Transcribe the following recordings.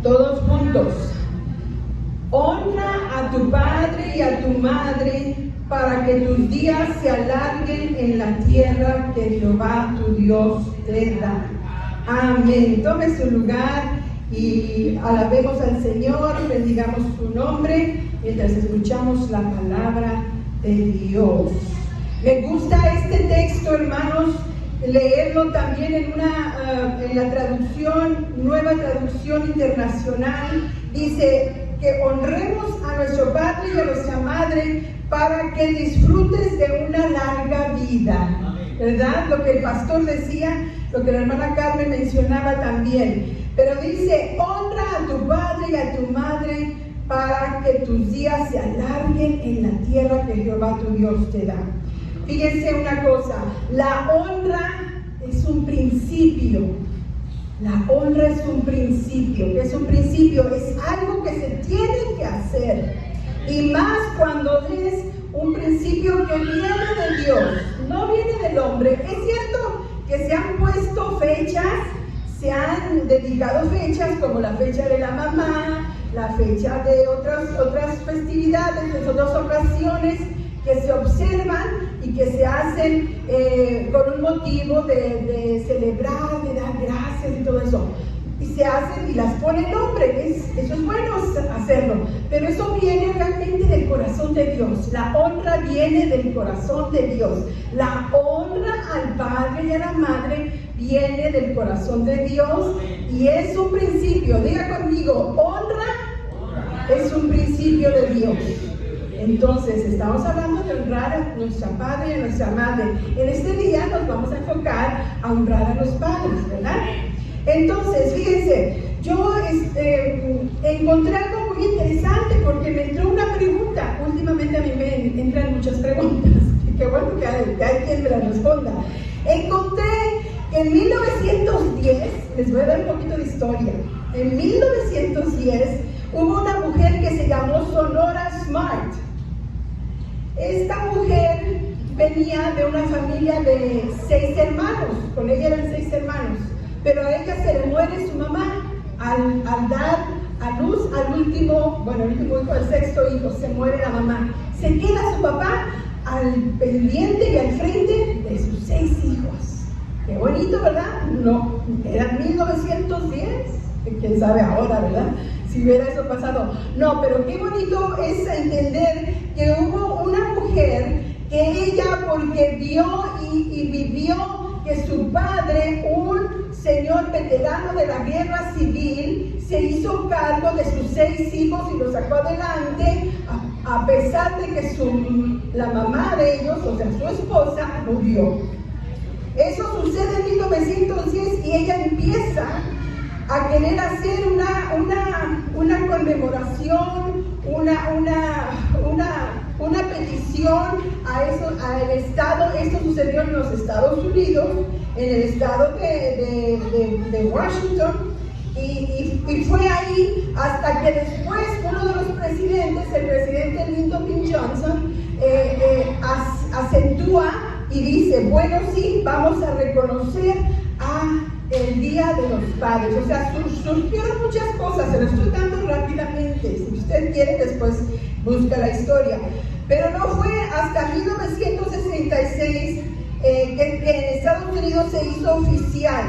Todos juntos. Honra a tu padre y a tu madre para que tus días se alarguen en la tierra que Jehová tu Dios te da. Amén. Tome su lugar y alabemos al Señor, bendigamos su nombre mientras escuchamos la palabra de Dios. Me gusta este texto, hermanos, leerlo también en la traducción, Nueva Traducción Internacional. Dice que honremos a nuestro padre y a nuestra madre para que disfrutes de una larga vida, ¿verdad? Lo que el pastor decía, lo que la hermana Carmen mencionaba también. Pero dice, honra a tu padre y a tu madre para que tus días se alarguen en la tierra que Jehová tu Dios te da. Fíjense una cosa, la honra es un principio. La honra es un principio. ¿Qué es un principio? Es algo que se tiene que hacer. Y más cuando es un principio que viene de Dios, no viene del hombre. Es cierto que se han puesto fechas, se han dedicado fechas como la fecha de la mamá, la fecha de otras festividades, de otras ocasiones que se observan y que se hacen con un motivo de celebrar, de dar gracias y todo eso. Y se hacen y las pone el hombre, eso es bueno hacerlo, pero eso viene realmente del corazón de Dios. La honra viene del corazón de Dios. La honra al padre y a la madre viene del corazón de Dios y es un principio. Diga conmigo, honra es un principio de Dios. Entonces, estamos hablando de honrar a nuestra padre y a nuestra madre. En este día nos vamos a enfocar a honrar a los padres, ¿verdad? Entonces, fíjense, yo encontré algo muy interesante porque me entró una pregunta. Últimamente a mí me entran muchas preguntas. Y qué bueno que hay quien me las responda. Encontré que en 1910, les voy a dar un poquito de historia. En 1910 hubo una mujer que se llamó Sonora Smart. Esta mujer venía de una familia de 6 hermanos, con ella eran 6 hermanos, pero a ella se le muere su mamá al dar a luz al último hijo, al 6º hijo, se muere la mamá. Se queda su papá al pendiente y al frente de sus 6 hijos. Qué bonito, ¿verdad? No, eran 1910, quién sabe ahora, ¿verdad? Si hubiera eso pasado. No, pero qué bonito es entender que hubo una mujer que ella, porque vio y vivió que su padre, un señor veterano de la guerra civil, se hizo cargo de sus 6 hijos y los sacó adelante, a pesar de que la mamá de ellos, o sea, su esposa, murió. Eso sucede en 1910 y ella empieza a querer hacer una conmemoración, una petición al Estado. Esto sucedió en los Estados Unidos, en el estado de Washington, y fue ahí hasta que después uno de los presidentes, el presidente Lyndon B. Johnson, acentúa y dice, bueno, sí, vamos a reconocer el Día de los Padres. O sea, surgieron muchas cosas, se lo estoy dando rápidamente. Si usted quiere, después busca la historia. Pero no fue hasta 1966 que en Estados Unidos se hizo oficial.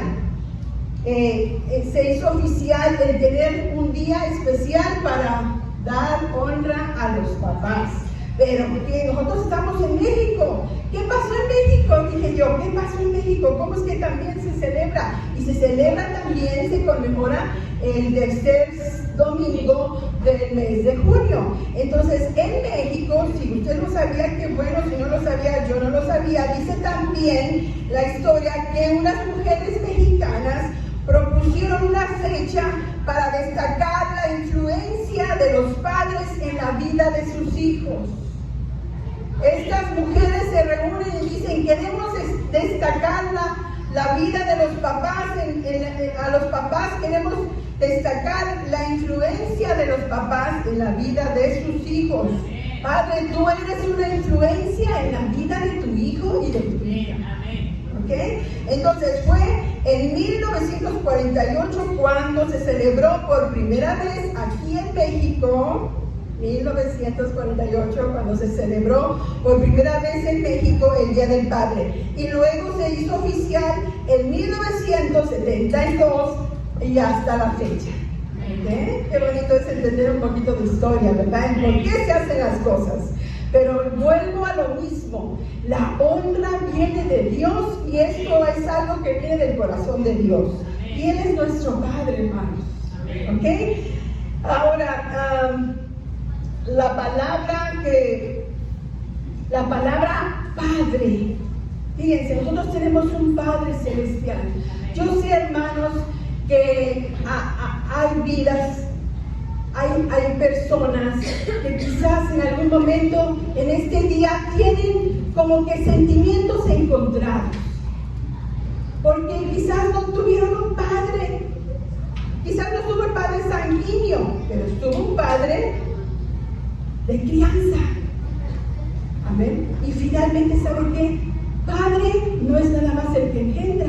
El tener un día especial para dar honra a los papás. Pero que nosotros estamos en México. ¿Qué pasó en México? Dije yo, ¿qué pasó en México? ¿Cómo es que también se celebra? Y se celebra también, se conmemora el tercer domingo del mes de junio. Entonces, en México, si usted no sabía, qué bueno, si no lo sabía, yo no lo sabía, dice también la historia que unas mujeres mexicanas propusieron una fecha para destacar la influencia de los padres en la vida de sus hijos. Estas mujeres se reúnen y dicen, queremos destacar la vida de los papás, a los papás queremos destacar la influencia de los papás en la vida de sus hijos. Padre, tú eres una influencia en la vida de tu hijo y de tu hija. ¿Ok? Entonces fue en 1948, cuando se celebró por primera vez aquí en México, 1948, cuando se celebró por primera vez en México el Día del Padre. Y luego se hizo oficial en 1972 y hasta la fecha. ¿Okay? Qué bonito es entender un poquito de historia, ¿verdad? ¿Por qué se hacen las cosas? Pero vuelvo a lo mismo. La honra viene de Dios y esto es algo que viene del corazón de Dios. Y Él es nuestro Padre, hermanos. ¿Ok? Ahora, la palabra Padre, fíjense, nosotros tenemos un Padre celestial. Yo sé, hermanos, que hay vidas, hay personas que quizás en algún momento en este día tienen como que sentimientos encontrados, porque quizás no tuvieron un padre, quizás no estuvo el padre sanguíneo, pero estuvo un padre de crianza. Amén. Y finalmente, ¿saben qué? Padre no es nada más el que engendra.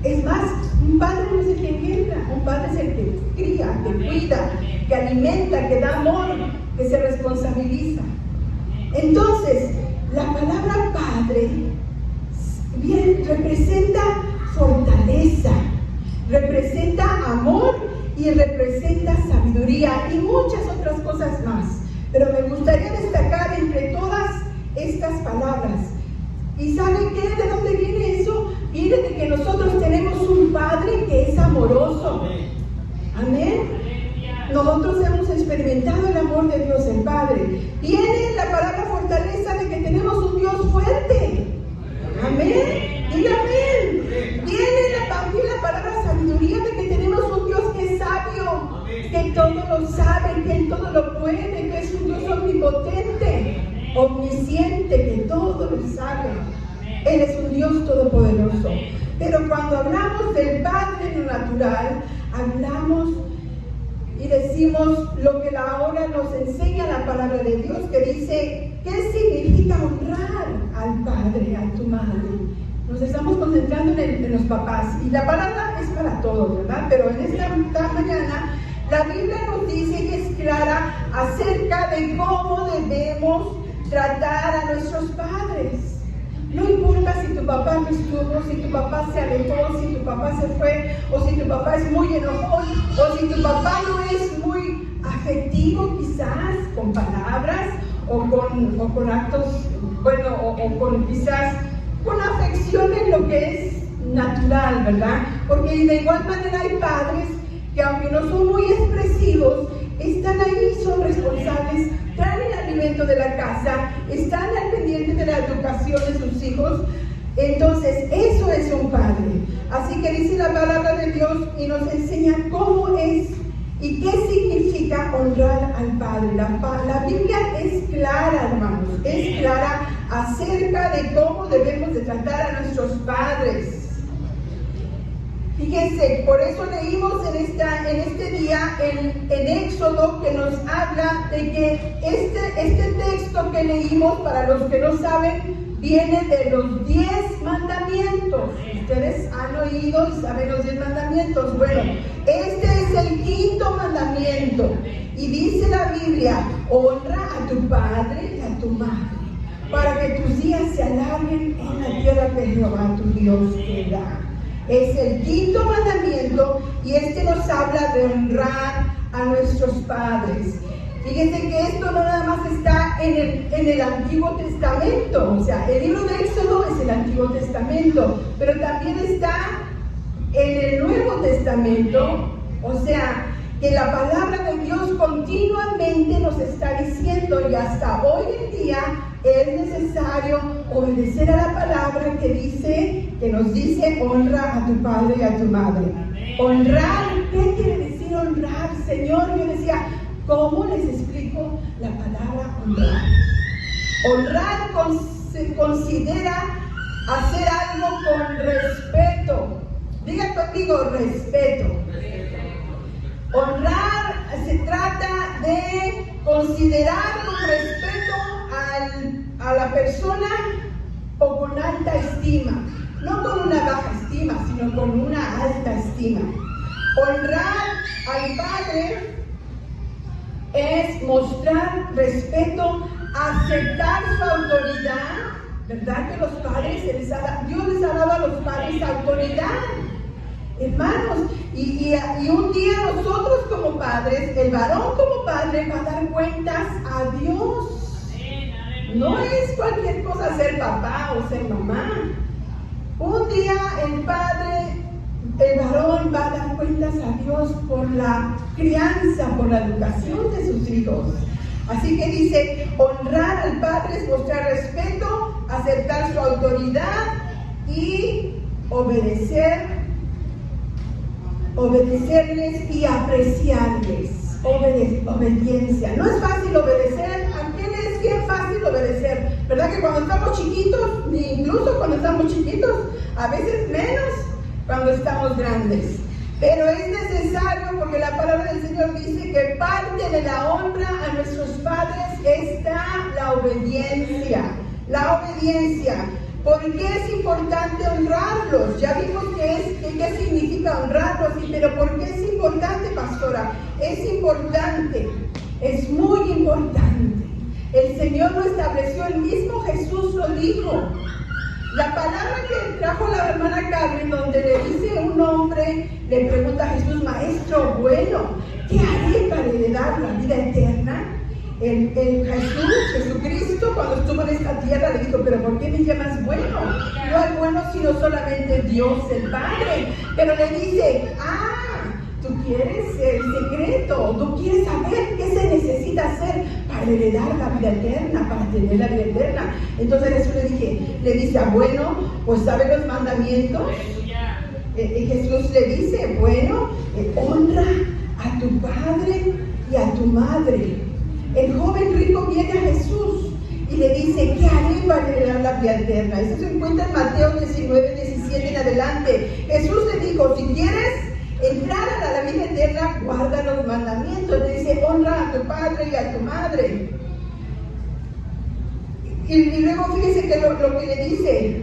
Es más, un padre no es el que engendra, un padre es el que cría, que cuida, que alimenta, que da amor, que se responsabiliza. Entonces, la palabra Padre bien representa fortaleza, representa amor y representa sabiduría y muchas otras cosas más. Pero me gustaría destacar entre todas estas palabras. ¿Y saben qué? ¿De dónde viene eso? Viene de que nosotros tenemos un Padre que es amoroso. Amén. Nosotros hemos experimentado el amor de Dios el Padre. Viene la palabra fortaleza de que tenemos un Dios fuerte. Amén. Diga amén. Viene la palabra sabiduría de que tenemos un Dios que es sabio, que todo lo sabe, que Él todo lo puede, que es un Dios omnipotente, omnisciente, que todo lo sabe. Él es un Dios todopoderoso. Pero cuando hablamos del Padre en lo natural, hablamos y decimos lo que ahora nos enseña la palabra de Dios, que dice, ¿qué significa honrar al Padre, a tu madre? Nos estamos concentrando en los papás, y la palabra es para todos, ¿verdad? Pero en esta mañana, la Biblia nos dice y es clara acerca de cómo debemos tratar a nuestros padres. No importa si tu papá no estuvo, si tu papá se alejó, si tu papá se fue, o si tu papá es muy enojón, o si tu papá no es muy afectivo quizás, con palabras, o con actos, bueno, o con quizás, con afección en lo que es natural, ¿verdad? Porque de igual manera hay padres que aunque no son muy expresivos, están ahí, son responsables, traen el alimento de la casa, están al pendiente de la educación de sus hijos. Entonces, eso es un padre. Así que dice la palabra de Dios y nos enseña cómo es y qué significa honrar al Padre. La Biblia es clara, hermanos, es clara acerca de cómo debemos de tratar a nuestros padres. Fíjense, por eso leímos en este día en Éxodo, que nos habla de que este texto que leímos, para los que no saben, viene de los 10 mandamientos. Ustedes han oído y saben los 10 mandamientos. Bueno, este es el 5º mandamiento. Y dice la Biblia, honra a tu padre y a tu madre, para que tus días se alarguen en la tierra que Jehová tu Dios te da. Es el 5º mandamiento y este nos habla de honrar a nuestros padres. Fíjense que esto no nada más está en el Antiguo Testamento, o sea, el libro de Éxodo es el Antiguo Testamento, pero también está en el Nuevo Testamento, o sea, que la palabra de Dios continuamente nos está diciendo, y hasta hoy en día es necesario obedecer a la palabra que nos dice, honra a tu padre y a tu madre. Honrar, ¿qué quiere decir honrar, Señor? Yo decía, ¿cómo les explico la palabra honrar? Honrar se considera hacer algo con respeto. Diga conmigo, respeto. Honrar se trata de considerar con respeto a la persona o con alta estima. no con una baja estima, sino con una alta estima. Honrar al Padre es mostrar respeto, aceptar su autoridad, ¿verdad? Que los padres, Dios les ha dado a los padres autoridad, hermanos, y un día nosotros como padres, el varón como padre va a dar cuentas a Dios. No es cualquier cosa ser papá o ser mamá. Un día el varón va a dar cuentas a Dios por la crianza, por la educación de sus hijos. Así que dice, honrar al Padre es mostrar respeto, aceptar su autoridad y obedecerles y apreciarles. Obediencia. No es fácil obedecer. ¿A quién es bien fácil obedecer? ¿Verdad que cuando estamos chiquitos, incluso cuando estamos chiquitos, a veces menos cuando estamos grandes? Pero es necesario, porque la palabra del Señor dice que parte de la honra a nuestros padres está la obediencia. La obediencia. ¿Por qué es importante honrarlos? Ya vimos qué significa honrarlos, pero ¿por qué es importante, pastora? Es importante, es muy importante. El Señor lo estableció, el mismo Jesús lo dijo. La palabra que trajo la hermana Carmen, donde le dice un hombre, le pregunta a Jesús, maestro bueno, ¿qué haré para heredar la vida eterna? Jesucristo, cuando estuvo en esta tierra, le dijo, pero ¿por qué me llamas bueno? No hay bueno sino solamente Dios, el Padre. Pero le dice, tú quieres el secreto, tú quieres saber qué se necesita hacer para heredar la vida eterna, para tener la vida eterna. Entonces Jesús le dice, bueno, pues ¿sabe los mandamientos? Jesús le dice, bueno, honra a tu padre y a tu madre. El joven rico viene a Jesús y le dice, ¿qué haré para heredar la vida eterna? Eso se encuentra en Mateo 19, 17 en adelante. Jesús le dijo, si quieres entrar a la vida eterna, guarda los mandamientos. Le dice, honra a tu padre y a tu madre. Y luego fíjese que lo que le dice,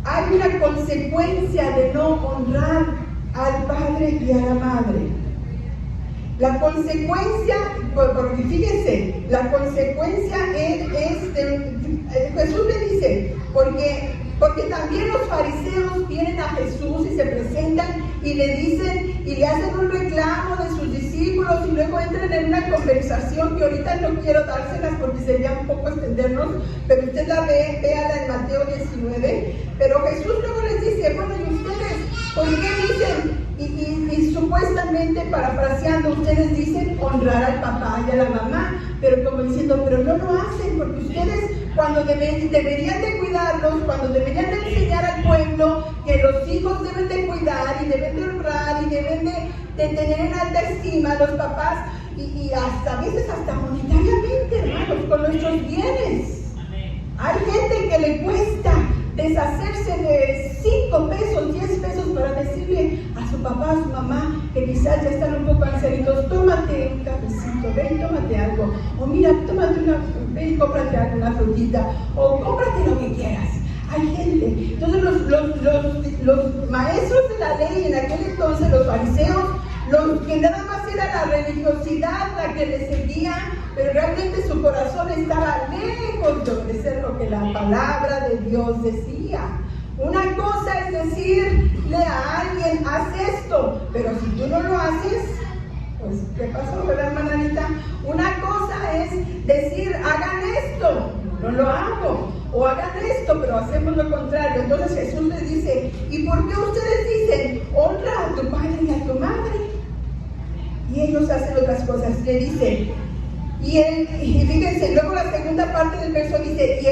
hay una consecuencia de no honrar al padre y a la madre. La consecuencia, porque fíjense, la consecuencia Jesús le dice, porque también los fariseos vienen a Jesús y se presentan y le dicen y le hacen un reclamo de sus discípulos y luego entran en una conversación que ahorita no quiero dárselas porque sería un poco extendernos, pero usted véala en Mateo 19, pero Jesús luego les dice, bueno, ¿y ustedes por qué dicen? Y supuestamente, parafraseando, ustedes dicen honrar al papá y a la mamá, pero como diciendo, pero no lo hacen, porque ustedes cuando deberían de cuidarlos, cuando deberían de enseñar al pueblo que los hijos deben de cuidar y deben de honrar y deben de tener en alta estima a los papás y hasta a veces hasta monetariamente, hermanos, con nuestros bienes. Hay gente que le cuesta deshacerse de 5 pesos, 10 pesos para decirle a su papá, a su mamá, que quizás ya están un poco ancianitos, tómate un cafecito, ven, tómate algo, o mira, ven, cómprate alguna frutita, o cómprate lo que quieras. Hay gente. Entonces los maestros de la ley en aquel entonces, los fariseos, los que nada más era la religiosidad la que les seguía, pero realmente su corazón estaba lejos de obedecer lo que la palabra de Dios decía. Una cosa es decirle a alguien, haz esto, pero si tú no lo haces, pues, ¿qué pasó, verdad, hermana Anita? Una cosa es decir, hagan esto, no lo hago, o hagan esto, pero hacemos lo contrario. Entonces Jesús les dice, ¿y por qué ustedes dicen, honra a tu padre y a tu madre? Y ellos hacen otras cosas. Le dice, y fíjense, luego la segunda parte del verso dice, y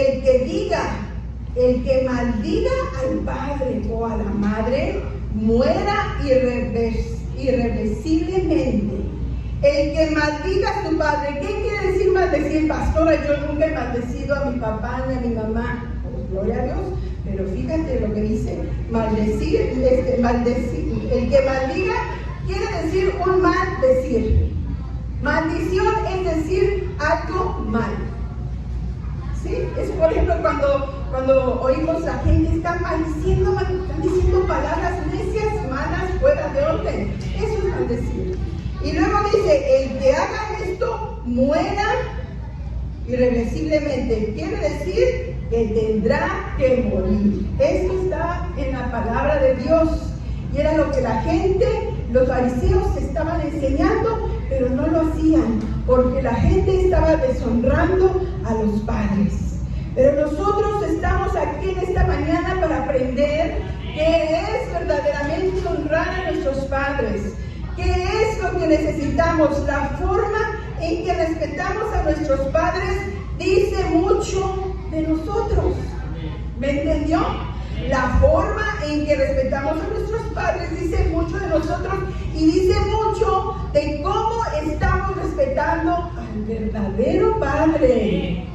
el que maldiga al padre o a la madre, muera irreversiblemente. El que maldiga a su padre, ¿qué quiere decir maldecir? Pastora, yo nunca he maldecido a mi papá ni a mi mamá. Pues gloria a Dios, pero fíjate lo que dice, maldecir, el que maldiga quiere decir un mal decir. Maldición es decir algo mal. ¿Sí? Es por ejemplo cuando oímos la gente está maldiciendo, están diciendo palabras necias, malas, fuera de orden. Eso es maldecir. Y luego dice, el que haga esto muera irreversiblemente. Quiere decir que tendrá que morir. Esto está en la palabra de Dios. Y era lo que la gente, los fariseos estaban enseñando, pero no lo hacían, porque la gente estaba deshonrando a los padres. Pero nosotros estamos aquí en esta mañana para aprender qué es verdaderamente honrar a nuestros padres. ¿Qué es lo que necesitamos? La forma en que respetamos a nuestros padres dice mucho de nosotros. ¿Me entendió? La forma en que respetamos a nuestros padres dice mucho de nosotros y dice mucho de cómo estamos respetando al verdadero Padre.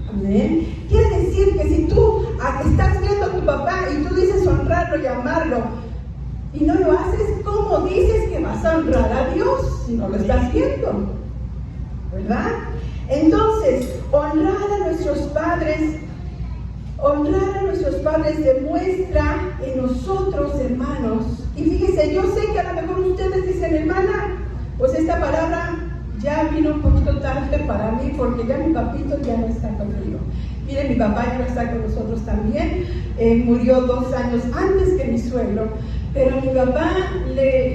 Amén. Quiere decir que si tú estás viendo a tu papá y tú dices honrarlo y amarlo y no lo haces, ¿cómo dices que vas a honrar a Dios si no lo estás viendo? ¿Verdad? Entonces, honrar a nuestros padres demuestra en nosotros, hermanos. Y fíjense, yo sé que a lo mejor ustedes dicen, hermana, pues esta palabra ya vino un poquito tarde para mí, porque ya mi papito ya no está conmigo. Miren, mi papá ya no está con nosotros también. Murió 2 años antes que mi suegro. Pero mi papá,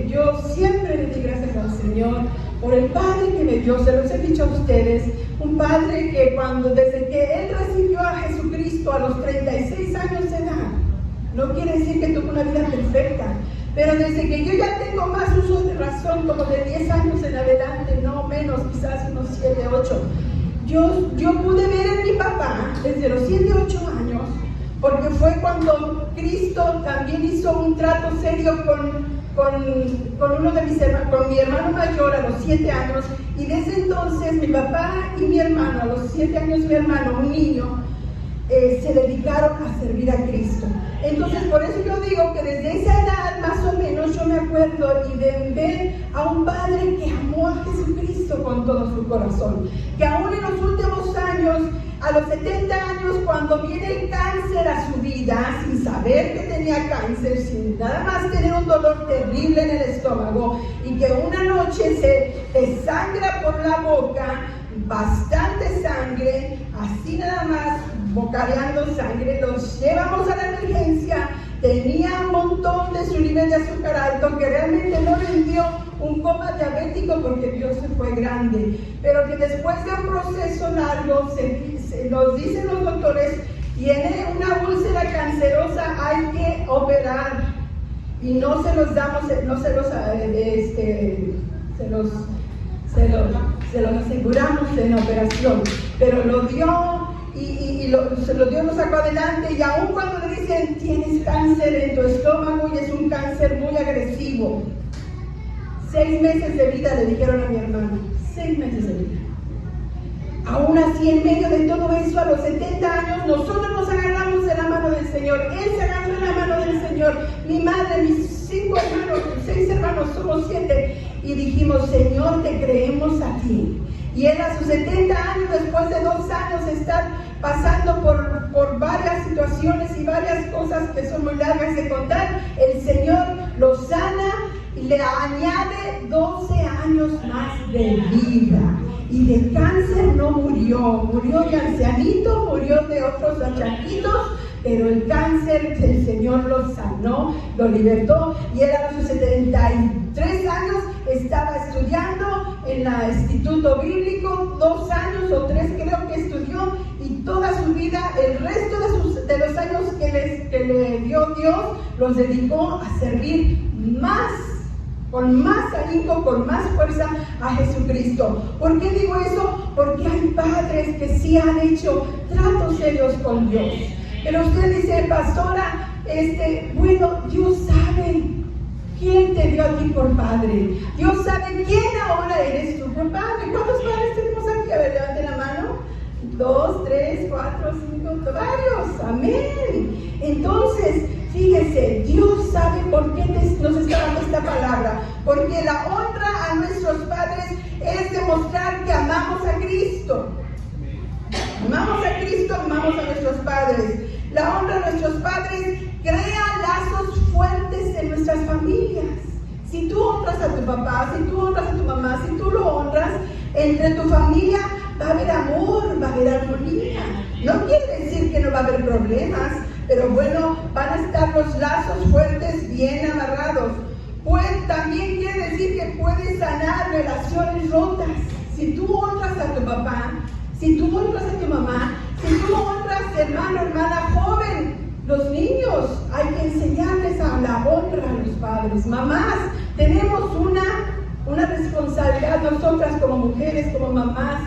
yo siempre le di gracias al Señor por el padre que me dio. Se los he dicho a ustedes, un padre que desde que él recibió a Jesucristo a los 36 años de edad, no quiere decir que tuvo una vida perfecta, pero desde que yo ya tengo más uso de razón, como de 10 años en adelante, no menos, quizás unos 7, 8, yo pude ver en mi papá desde los 7, 8 años, porque fue cuando Cristo también hizo un trato serio con uno de mis hermanos, con mi hermano mayor a los 7 años, y desde entonces mi papá y mi hermano, a los 7 años mi hermano, un niño, se dedicaron a servir a Cristo. Entonces por eso yo digo que desde esa edad más o menos yo me acuerdo y de ver a un padre que amó a Jesucristo con todo su corazón, que aún en los últimos años, a los 70 años, cuando viene el cáncer a su vida, sin saber que tenía cáncer, sin nada más tener un dolor terrible en el estómago, y que una noche se sangra por la boca, bastante sangre, así nada más, bocadeando sangre, los llevamos a la emergencia. Tenía un montón de su nivel de azúcar alto, que realmente no le dio un coma diabético porque Dios se fue grande, pero que después de un proceso largo, nos dicen los doctores, tiene una úlcera cancerosa, hay que operar, y no se los damos, no se los aseguramos en la operación, pero lo dio y Dios lo sacó adelante. Y aún cuando le dicen tienes cáncer en tu estómago y es un cáncer muy agresivo, 6 meses de vida le dijeron a mi hermano, 6 meses de vida. Aún así, en medio de todo eso, a los 70 años, nosotros nos agarramos de la mano del Señor. Él se agarró de la mano del Señor. Mi madre, mis 5 hermanos, 6 hermanos, somos 7. Y dijimos, Señor, te creemos a ti. Y él a sus 70 años, después de 2 años de estar pasando por varias situaciones y varias cosas que son muy largas de contar, el Señor lo sana y le añade 12 años más de vida. Y de cáncer no murió de ancianito, murió de otros achaquitos, pero el cáncer el Señor lo sanó, lo libertó, y él a sus 73 años estaba estudiando en el Instituto Bíblico, 2 años o 3 creo que estudió, y toda su vida, el resto de los años que le dio Dios, los dedicó a servir con más ahínco, con más fuerza a Jesucristo. ¿Por qué digo eso? Porque hay padres que sí han hecho tratos serios con Dios. Pero usted dice, pastora, bueno, Dios sabe quién te dio a ti por padre. Dios sabe quién ahora eres tú por padre. ¿Cuántos padres tenemos aquí? A ver, levanten la mano. 2, 3, 4, 5, varios. Amén. Entonces, fíjese, Dios sabe por qué nos está dando esta palabra. Porque la honra a nuestros padres es demostrar que amamos a Cristo. Amamos a Cristo amamos a nuestros padres. La honra a nuestros padres crea lazos fuertes en nuestras familias. Si tú honras a tu papá, si tú honras a tu mamá, si tú lo honras, entre tu familia va a haber amor, va a haber armonía. No quiere decir que no va a haber problemas, pero bueno, van a estar los lazos fuertes bien amarrados. Pues también quiere decir que puedes sanar relaciones rotas. Si tú honras a tu papá, si tú honras a tu mamá, si tú honras, hermano, hermana, joven, los niños, hay que enseñarles a la honra a los padres. Mamás, tenemos una responsabilidad nosotras como mujeres, como mamás,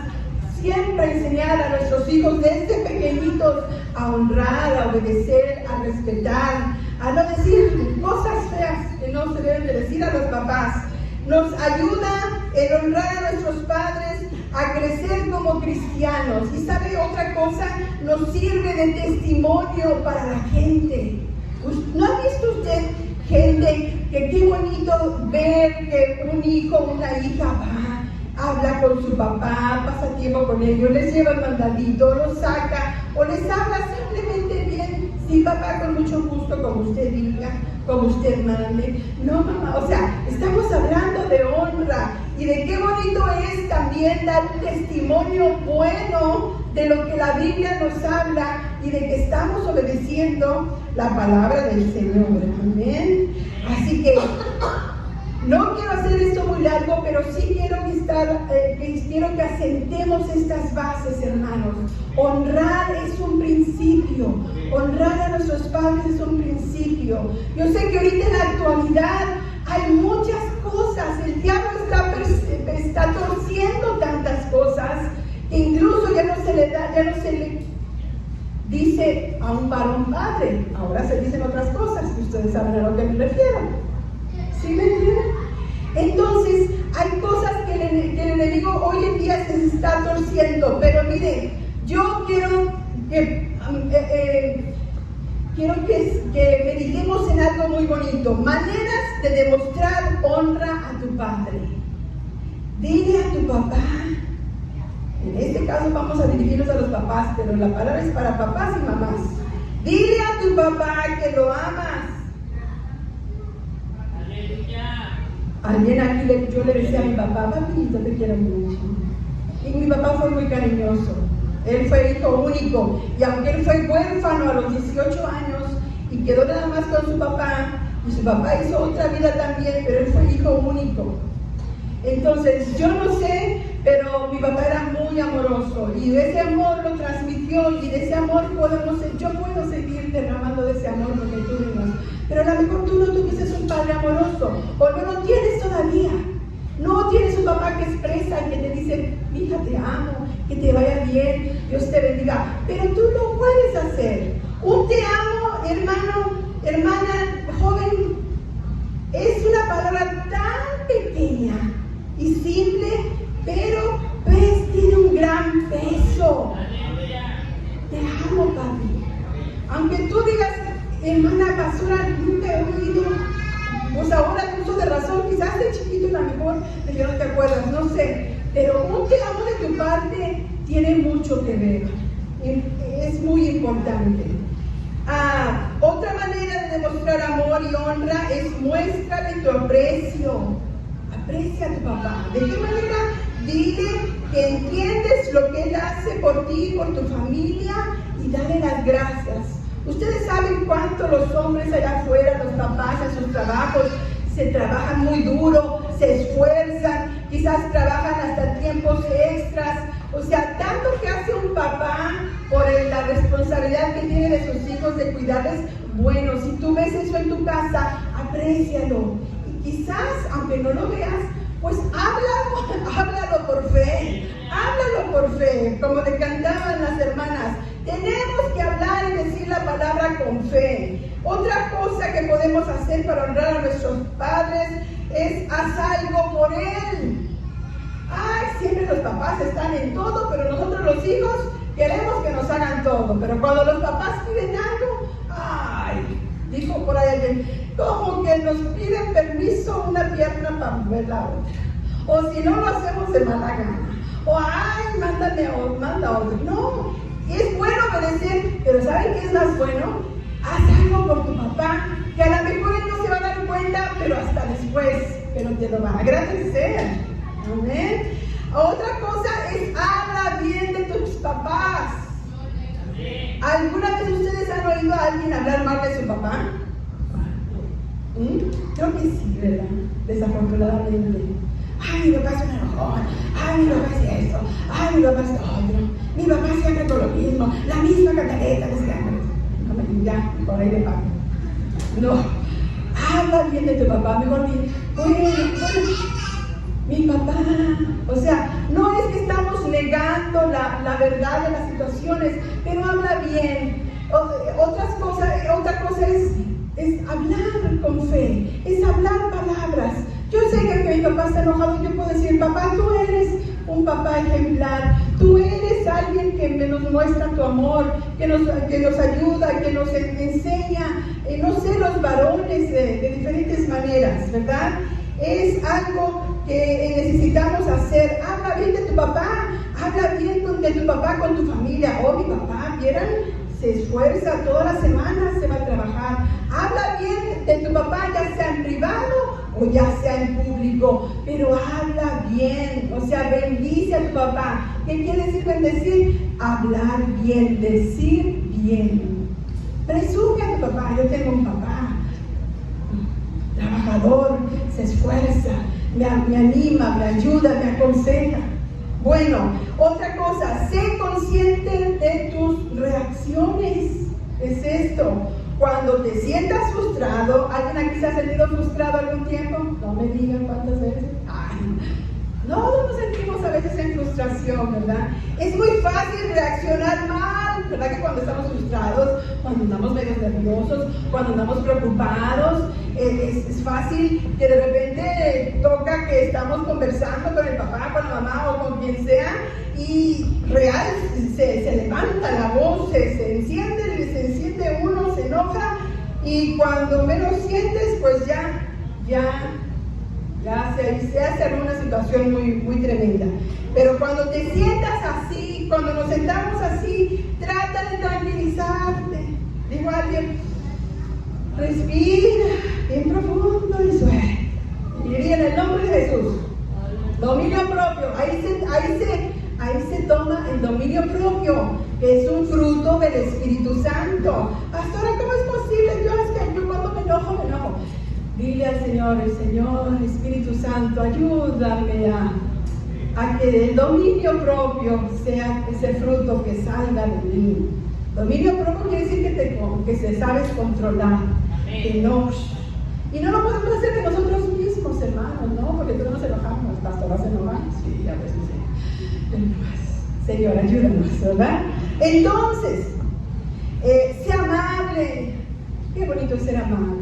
siempre enseñar a nuestros hijos desde pequeñitos a honrar, a obedecer, a respetar, a no decir cosas feas que no se deben de decir a los papás. Nos ayuda el honrar a nuestros padres a crecer como cristianos. Y sabe otra cosa, nos sirve de testimonio para la gente. ¿No ha visto usted gente que qué bonito ver que un hijo o una hija va, habla con su papá, pasa tiempo con ellos, les lleva el mandadito, los saca o les habla simplemente bien? Sí, papá, con mucho gusto, como usted diga, como usted mande. No, mamá, o sea, estamos hablando de honra y de qué bonito es también dar un testimonio bueno de lo que la Biblia nos habla y de que estamos obedeciendo la palabra del Señor. Amén. Así que no quiero hacer esto muy largo, pero sí quiero que asentemos estas bases, hermanos. Honrar es un principio. Honrar a nuestros padres es un principio. Yo sé que ahorita en la actualidad hay muchas cosas. El diablo está torciendo tantas cosas que incluso ya no se le dice a un varón padre. Ahora se dicen otras cosas que ustedes saben a lo que me refiero. ¿Sí me entienden? Entonces, hay cosas que el enemigo hoy en día se está torciendo, pero mire, yo quiero que meditemos en algo muy bonito. Maneras de demostrar honra a tu padre. Dile a tu papá. En este caso vamos a dirigirnos a los papás, pero la palabra es para papás y mamás. Dile a tu papá que lo amas. Alguien aquí, yo le decía a mi papá, papito, te quiero mucho. Y mi papá fue muy cariñoso. Él fue hijo único. Y aunque él fue huérfano a los 18 años y quedó nada más con su papá, y su papá hizo otra vida también, pero él fue hijo único. Entonces, yo no sé, pero mi papá era muy amoroso. Y ese amor lo transmitió, y de ese amor yo puedo seguir derramando de ese amor lo que tuvimos. Pero a lo mejor tú no tuviste un padre amoroso, o no lo tienes todavía. No tienes un papá que expresa y que te dice, hija, te amo, que te vaya bien, Dios te bendiga. Pero tú lo puedes hacer. Un te amo, hermano, hermana, joven, es una palabra tan pequeña y simple, pero pues tiene un gran peso. Te amo, papi. Aunque tú digas, hermana pastora, nunca he oído, pues ahora uso de razón, quizás de chiquito a lo mejor, pero no te acuerdas, no sé. Pero un te amo de tu parte tiene mucho que ver. Es muy importante. Otra manera de demostrar amor y honra es muéstrale tu aprecio. Aprecia a tu papá. ¿De qué manera? Dile que entiendes lo que él hace por ti, por tu familia, y dale las gracias. Ustedes saben cuánto los hombres allá afuera, los papás en sus trabajos, se trabajan muy duro, se esfuerzan, quizás trabajan hasta tiempos extras. O sea, tanto que hace un papá por la responsabilidad que tiene de sus hijos de cuidarles. Bueno, si tú ves eso en tu casa, aprécialo. Y quizás, aunque no lo veas, pues háblalo por fe. Háblalo por fe, como le cantaban las hermanas. Tenemos que hablar y decir la palabra con fe. Otra cosa que podemos hacer para honrar a nuestros padres es haz algo por él. Ay, siempre los papás están en todo, pero nosotros los hijos queremos que nos hagan todo. Pero cuando los papás piden algo, ay, dijo por ahí alguien, como que nos piden permiso una pierna para mover la otra. O si no lo hacemos de mala gana. O ay, manda otro. No, Es bueno obedecer, pero ¿saben qué es más bueno? Haz algo por tu papá, que a lo mejor él no se va a dar cuenta, pero hasta después, pero te lo va a agradecer. Amén. Otra cosa es, habla bien de tus papás. ¿Alguna vez ustedes han oído a alguien hablar mal de su papá? Creo que sí, ¿verdad? Desafortunadamente. Ay, mi papá es un enojón. Ay, mi papá hace esto. Ay, mi papá hace otro. Mi papá siempre con lo mismo. La misma cantaleta de siempre. Ya, por ahí de pago. No. Habla bien de tu papá. Mejor di, bueno, mi papá. O sea, no es que estamos negando la verdad de las situaciones, pero habla bien. Otra cosa es hablar con fe, es hablar palabras. Yo sé que mi papá está enojado, yo puedo decir, papá, tú eres un papá ejemplar, tú eres alguien que nos muestra tu amor, que nos ayuda, que nos enseña, no sé, los varones de diferentes maneras, ¿verdad? Es algo que necesitamos hacer. Habla bien de tu papá, habla bien de tu papá con tu familia. Oh, mi papá, ¿vieran? Se esfuerza toda la semana, se va a trabajar. Habla bien de tu papá, ya sea en privado o ya sea en público, pero habla bien, o sea, bendice a tu papá. ¿Qué quiere decir bendecir? Hablar bien, decir bien. Presume a tu papá. Yo tengo un papá trabajador, se esfuerza, me anima, me ayuda, me aconseja. Bueno, otra cosa, sé consciente de tus reacciones. Es esto. Cuando te sientas frustrado, ¿alguien aquí se ha sentido frustrado algún tiempo? No me digan cuántas veces. Ay, no nos sentimos a veces en frustración, ¿verdad? Es muy fácil reaccionar mal, ¿verdad? Que cuando estamos frustrados, cuando andamos medio nerviosos, cuando andamos preocupados, es fácil que de repente toca que estamos conversando con el papá, con la mamá o con quien sea, y real se levanta la voz, se enciende uno, se enoja, y cuando menos sientes, pues ya se hace una situación muy tremenda. Pero cuando te sientas así, cuando nos sentamos así, trata de tranquilizarte. Digo a alguien, respira bien profundo y suave. Y diría en el nombre de Jesús, dominio propio. Ahí se toma el dominio propio, que es un fruto del Espíritu Santo. Pastora, ¿cómo es posible? Yo cuando me enojo. Dile al Señor, Espíritu Santo, ayúdame a que el dominio propio sea ese fruto que salga de mí. Dominio propio quiere decir que se sabes controlar, que no. Y no lo podemos hacer de nosotros mismos, hermanos, ¿no? Porque todos nos enojamos. Pastora, ¿se enoja? Sí, a veces sí. Señor, ayúdanos, ¿verdad? Entonces, sé amable. Qué bonito es ser amable.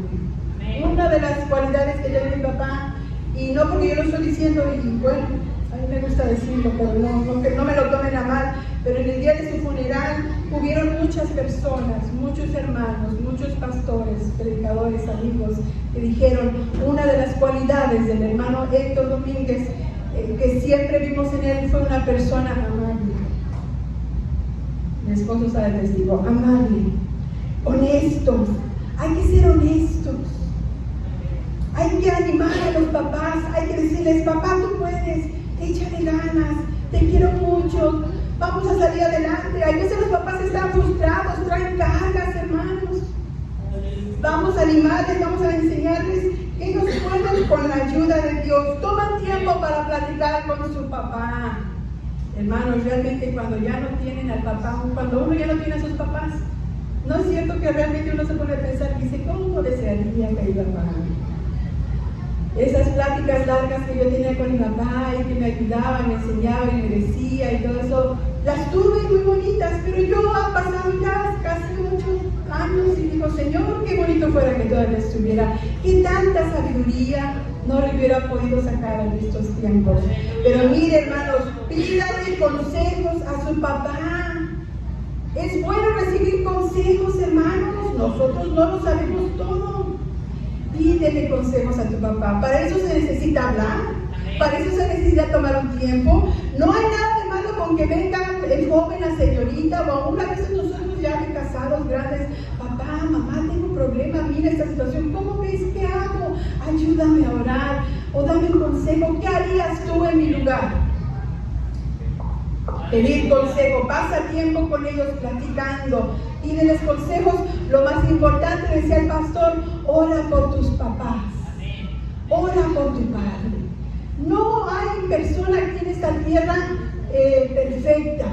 Una de las cualidades que tiene mi papá, y no porque yo lo estoy diciendo, y bueno, a mí me gusta decirlo, pero no me lo tomen a mal, pero en el día de su funeral hubieron muchas personas, muchos hermanos, muchos pastores, predicadores, amigos, que dijeron, una de las cualidades del hermano Héctor Domínguez, que siempre vimos en él, fue una persona amable. Mi esposo está de testigo, amable, honestos. Hay que ser honestos. Hay que animar a los papás, hay que decirles, papá, tú puedes, échale ganas, te quiero mucho, vamos a salir adelante. Hay veces los papás están frustrados, traen cargas, hermanos. Vamos a animarles, vamos a enseñarles que ellos pueden con la ayuda de Dios. Toman tiempo para platicar con su papá. Hermanos, realmente cuando ya no tienen al papá, cuando uno ya no tiene a sus papás, no es cierto que realmente uno se pone a pensar y dice, ¿cómo desearía que iba para mí? Esas pláticas largas que yo tenía con mi papá y que me ayudaba, me enseñaba y me decía y todo eso, las tuve muy bonitas, pero yo han pasado ya casi 8 años y digo, Señor, qué bonito fuera que todavía estuviera, que tanta sabiduría no le hubiera podido sacar en estos tiempos. Pero mire, hermanos, pídale consejos a su papá. Es bueno recibir consejos, hermanos, nosotros no lo sabemos todo. Pídele consejos a tu papá. Para eso se necesita hablar, para eso se necesita tomar un tiempo. No hay nada de malo con que venga el joven, la señorita, o aún a veces nosotros ya de casados grandes, papá, mamá, tengo un problema, mira esta situación, ¿cómo ves? ¿Qué hago? Ayúdame a orar, o dame un consejo, ¿qué harías tú en mi lugar? Pedir consejo, pasa tiempo con ellos platicando, pídeles consejos. Lo más importante, decía el pastor, ora por tus papás, ora por tu padre. No hay persona aquí en esta tierra perfecta,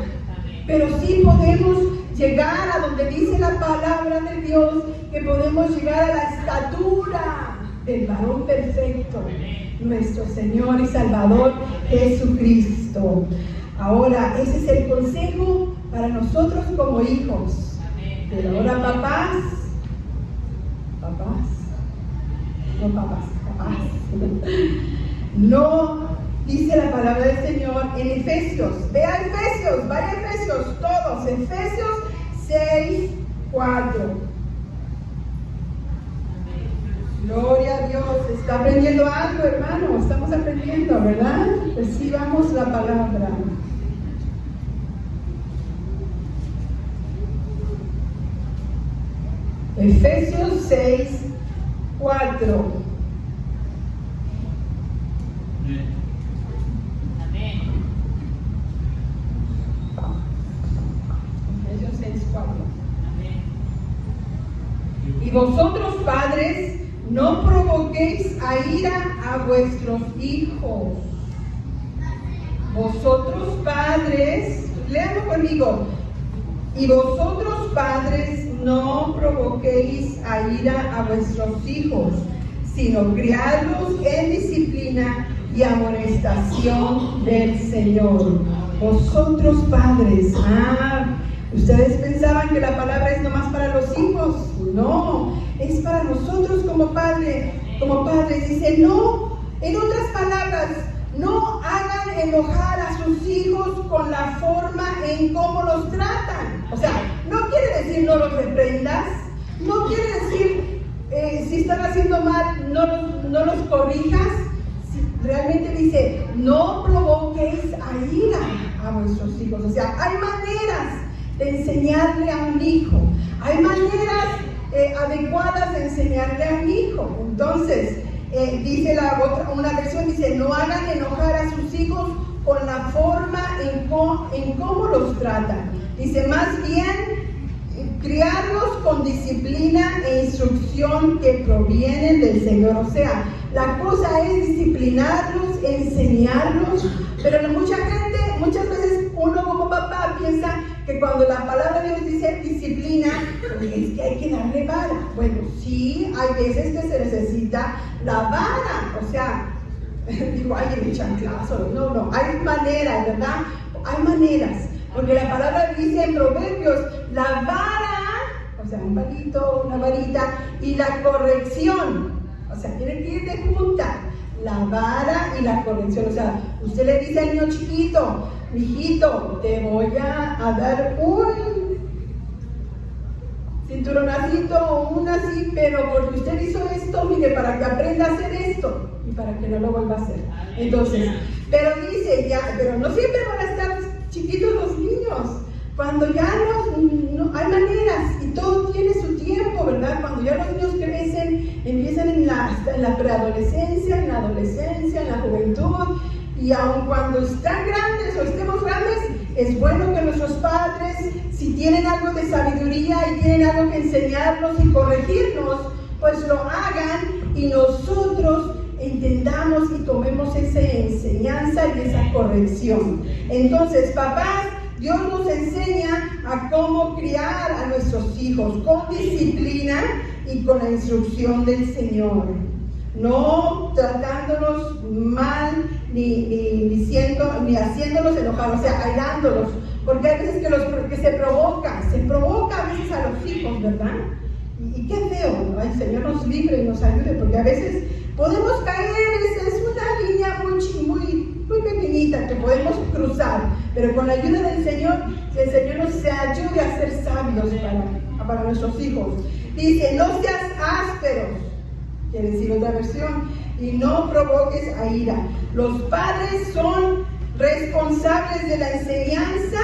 pero sí podemos llegar a donde dice la palabra de Dios, que podemos llegar a la estatura del varón perfecto, nuestro Señor y Salvador Jesucristo. Ahora, ese es el consejo para nosotros como hijos. Pero ahora papás, no, dice la palabra del Señor en Efesios. Vea Efesios, vaya Efesios, todos, Efesios 6:4. Gloria a Dios, está aprendiendo algo, hermano, estamos aprendiendo, ¿verdad? Recibamos la palabra. Efesios 6:4. Amén. Efesios 6:4. Amén. Y vosotros, padres, no provoquéis a ira a vuestros hijos. Vosotros, padres, léanlo conmigo. Y vosotros, padres, no provoquéis a ira a vuestros hijos, sino criadlos en disciplina y amonestación del Señor. Vosotros, padres, ustedes pensaban que la palabra es nomás para los hijos. No, es para nosotros como padres. Dice, no, en otras palabras, no hagan enojar a sus hijos con la forma en cómo los tratan. O sea, no quiere decir no los reprendas, no quiere decir si están haciendo mal, no los corrijas. Realmente dice, no provoquéis a ira a vuestros hijos. O sea, hay maneras de enseñarle a un hijo, hay maneras adecuadas de enseñarle a un hijo. Entonces, dice una versión, dice, no hagan enojar a sus hijos con la forma en cómo los tratan. Dice, más bien, criarlos con disciplina e instrucción que provienen del Señor. O sea, la cosa es disciplinarlos, enseñarlos, pero muchas veces uno como papá piensa que cuando la palabra de Dios dice disciplina, pues es que hay que darle vara. Bueno, sí, hay veces que se necesita la vara, o sea, digo, ay, el chanclazo, no, hay maneras, ¿verdad? Hay maneras, porque la palabra dice en Proverbios, la vara, o sea, un palito, una varita, y la corrección, o sea, tiene que ir de junta, la vara y la corrección. O sea, usted le dice al niño chiquito, mijito, te voy a dar un cinturonacito o un así, pero porque usted hizo esto, mire, para que aprenda a hacer esto y para que no lo vuelva a hacer. Entonces, pero dice pero no siempre van a estar chiquitos los niños. Cuando ya no hay maneras y todo tiene su tiempo, ¿verdad? Cuando ya los niños crecen, empiezan en la preadolescencia, en la adolescencia, en la juventud, y aun cuando están grandes o estemos grandes, es bueno que nuestros padres, si tienen algo de sabiduría y tienen algo que enseñarnos y corregirnos, pues lo hagan y nosotros entendamos y tomemos esa enseñanza y esa corrección. Entonces, papás, Dios nos enseña a cómo criar a nuestros hijos con disciplina y con la instrucción del Señor. No tratándolos mal, ni haciéndolos enojar, o sea, airándolos, porque hay veces que se provoca a veces a los hijos, ¿verdad? Y qué feo, el Señor nos libre y nos ayude, porque a veces podemos caer, es una línea muy pequeñita que podemos cruzar, pero con la ayuda del Señor, que el Señor nos ayude a ser sabios para nuestros hijos. Dice, no seas ásperos, quiere decir otra versión, y no provoques a ira. Los padres son responsables de la enseñanza.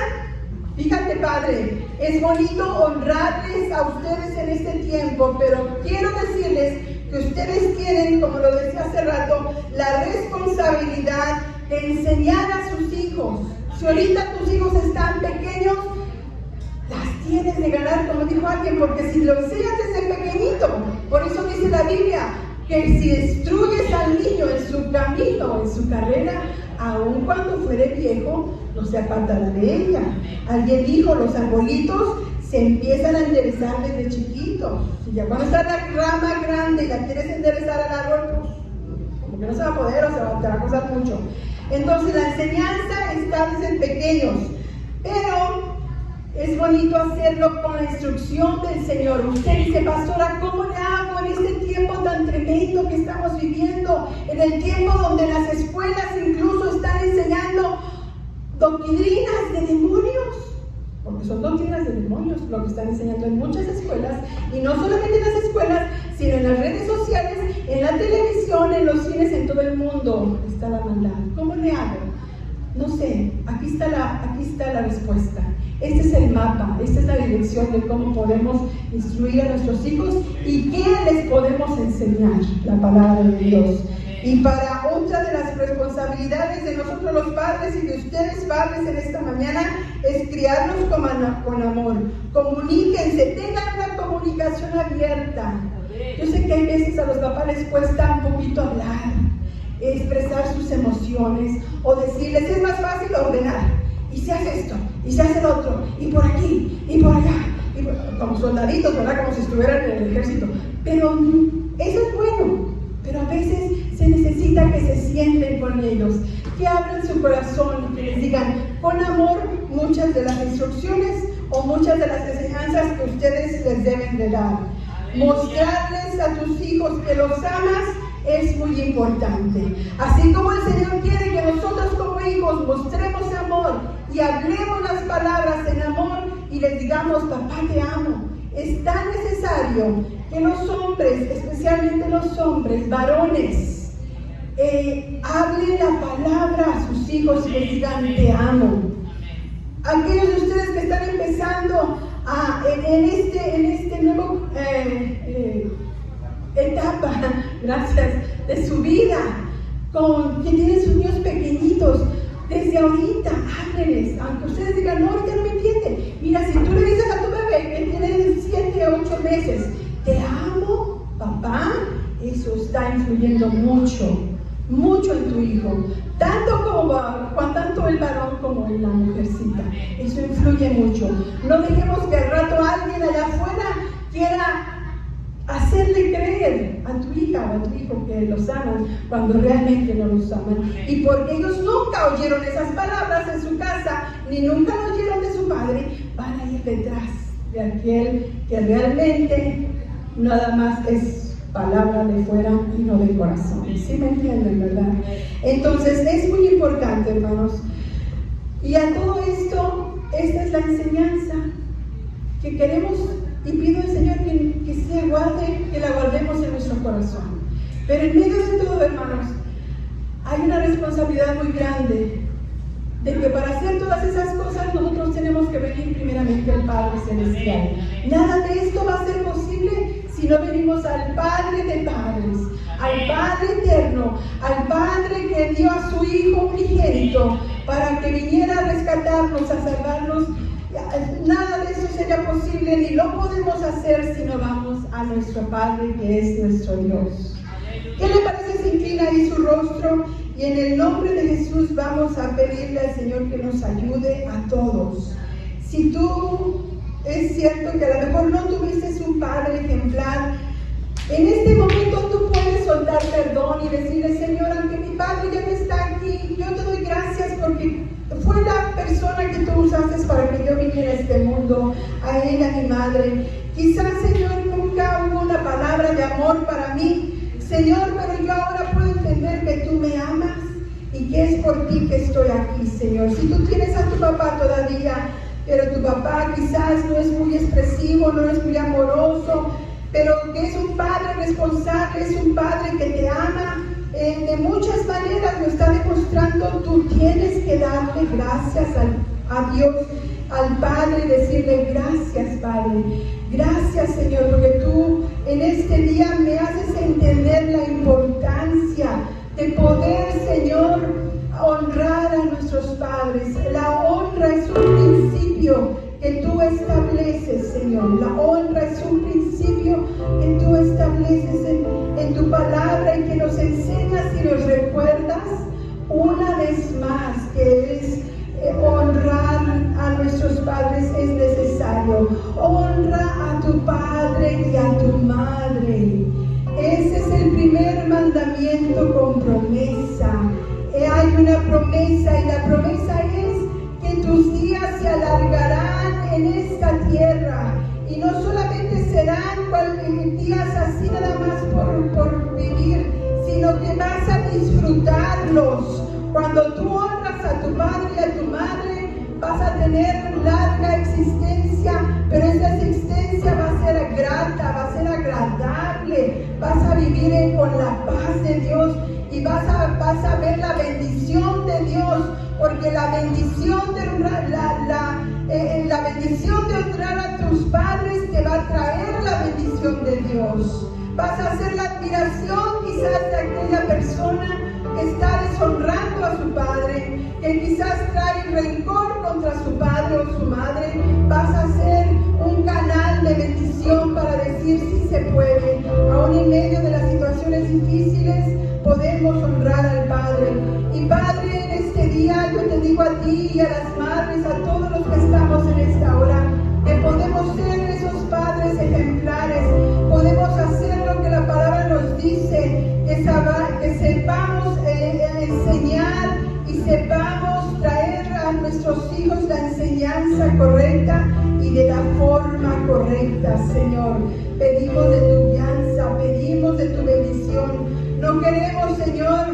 Fíjate, Padre, es bonito honrarles a ustedes en este tiempo, pero quiero decirles que ustedes tienen, como lo decía hace rato, la responsabilidad de enseñar a sus hijos. Si ahorita tus hijos están pequeños, las tienes de ganar, como dijo alguien, porque si lo enseñas desde pequeñito, por eso dice la Biblia, que si destruyes al niño en su camino, en su carrera, aun cuando fuere viejo, no se apartará de ella. Alguien dijo, los arbolitos se empiezan a enderezar desde chiquitos. Si ya cuando está la rama grande y la quieres enderezar al árbol, pues como que no se va a poder o te va a costar mucho. Entonces la enseñanza está desde pequeños, pero es bonito hacerlo con la instrucción del Señor. Usted dice, pastora, ¿cómo le hago en este tiempo tan tremendo que estamos viviendo? En el tiempo donde las escuelas incluso están enseñando doctrinas de demonios. Porque son doctrinas de demonios lo que están enseñando en muchas escuelas. Y no solamente en las escuelas, sino en las redes sociales, en la televisión, en los cines, en todo el mundo está la maldad. ¿Cómo le hago? No sé, aquí está la respuesta. Este es el mapa, esta es la dirección de cómo podemos instruir a nuestros hijos y qué les podemos enseñar, la palabra de Dios. Y para otra de las responsabilidades de nosotros los padres y de ustedes padres en esta mañana es criarlos con amor. Comuníquense, tengan una comunicación abierta. Yo sé que hay veces a los papás les cuesta un poquito hablar, expresar sus emociones o decirles, es más fácil ordenar. Y se hace esto, y se hace lo otro, y por aquí, y por allá, como soldaditos, ¿verdad? Como si estuvieran en el ejército. Pero eso es bueno, pero a veces se necesita que se sienten con ellos, que abran su corazón y que les digan con amor muchas de las instrucciones o muchas de las enseñanzas que ustedes les deben de dar. Mostrarles a tus hijos que los amas es muy importante. Así como el Señor quiere que nosotros como hijos mostremos amor y hablemos las palabras en amor y les digamos, papá te amo. Es tan necesario que los hombres, especialmente los hombres, varones, hablen la palabra a sus hijos y les digan te amo. Aquellos de ustedes que están empezando en este nuevo etapa, gracias, de su vida, que tienen sus niños pequeñitos, desde ahorita, háblenles, aunque ustedes digan, no, ahorita no me entiende. Mira, si tú le dices a tu bebé que tiene 7 o 8 meses, te amo, papá, eso está influyendo mucho, mucho en tu hijo, tanto el varón como en la mujercita, eso influye mucho. No dejemos que al rato alguien allá afuera quiera hacerle creer a tu hija o a tu hijo que los aman cuando realmente no los aman. Y porque ellos nunca oyeron esas palabras en su casa, ni nunca lo oyeron de su padre, van a ir detrás de aquel que realmente nada más es palabra de fuera y no de corazón. ¿Sí me entienden, verdad? Entonces es muy importante, hermanos. Y a todo esto, esta es la enseñanza que queremos. Y pido al Señor que la guardemos en nuestro corazón. Pero en medio de todo, hermanos, hay una responsabilidad muy grande de que para hacer todas esas cosas nosotros tenemos que venir primeramente al Padre Celestial. Nada de esto va a ser posible si no venimos al Padre de Padres, al Padre Eterno, al Padre que dio a su Hijo unigénito para que viniera a rescatarnos, a salvarnos. Nada de eso sería posible, ni lo podemos hacer si no vamos a nuestro Padre que es nuestro Dios. ¿Qué le parece si inclina ahí su rostro? Y en el nombre de Jesús vamos a pedirle al Señor que nos ayude a todos. Si tú, es cierto que a lo mejor no tuviste un padre ejemplar, en este momento tú puedes soltar perdón y decirle, Señor, aunque mi padre ya no está aquí, yo te doy gracias porque fue la persona que tú usaste para que yo viniera a este mundo, a ella, mi madre. Quizás, Señor, nunca hubo una palabra de amor para mí, Señor, pero yo ahora puedo entender que tú me amas y que es por ti que estoy aquí, Señor. Si tú tienes a tu papá todavía, pero tu papá quizás no es muy expresivo, no es muy amoroso, pero que es un padre responsable, es un padre que te ama, de muchas maneras lo está demostrando. Tú tienes que dar gracias a Dios, al Padre, decirle gracias, Padre. Gracias, Señor, porque tú en este día me haces entender la importancia de poder, Señor, honrar a nuestros padres. La honra es un principio que tú estableces, Señor. La honra es un principio que tú estableces en tu palabra y que nos enseñas y nos recuerdas una vez más que es honrar a nuestros padres es necesario. Honra a tu padre y a tu madre. Ese es el primer mandamiento con promesa. Hay una promesa y la promesa es que tus días se alargarán en esta tierra y no solamente serán días así nada más por vivir, sino que vas a disfrutarlos. Cuando tú honras a tu padre y a tu madre, vas a tener larga existencia, pero esa existencia va a ser grata, va a ser agradable, vas a vivir con la paz de Dios y vas a ver la bendición de Dios, porque la bendición de honrar, la bendición de honrar a tus padres te va a traer la bendición de Dios. Vas a hacer la admiración quizás de aquella persona que está deshonrando a su padre, que quizás trae rencor contra su padre o su madre. Vas a ser un canal de bendición para decir si se puede. Aún en medio de las situaciones difíciles podemos honrar al Padre. Y Padre, en este día yo te digo a ti y a las madres, a todos los que estamos en esta hora, que podemos ser esos padres ejemplares, podemos hacer lo que la palabra nos dice, que sepamos enseñar y sepamos traer a nuestros hijos la enseñanza correcta y de la forma correcta, Señor. Pedimos de tu guianza, pedimos de tu bendición. No queremos, Señor,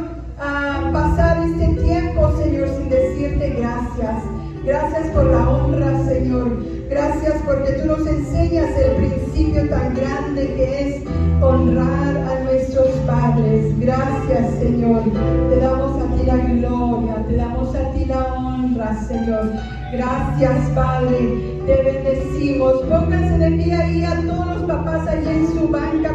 pasar este tiempo, Señor, sin decirte gracias. Gracias por la honra, Señor. Gracias porque tú nos enseñas el principio tan grande que es honrar a nuestros padres. Gracias, Señor. Te damos a ti la gloria, te damos a ti la honra, Señor. Gracias, Padre. Te bendecimos. Pónganse de pie ahí a todos los papás allí en su banca.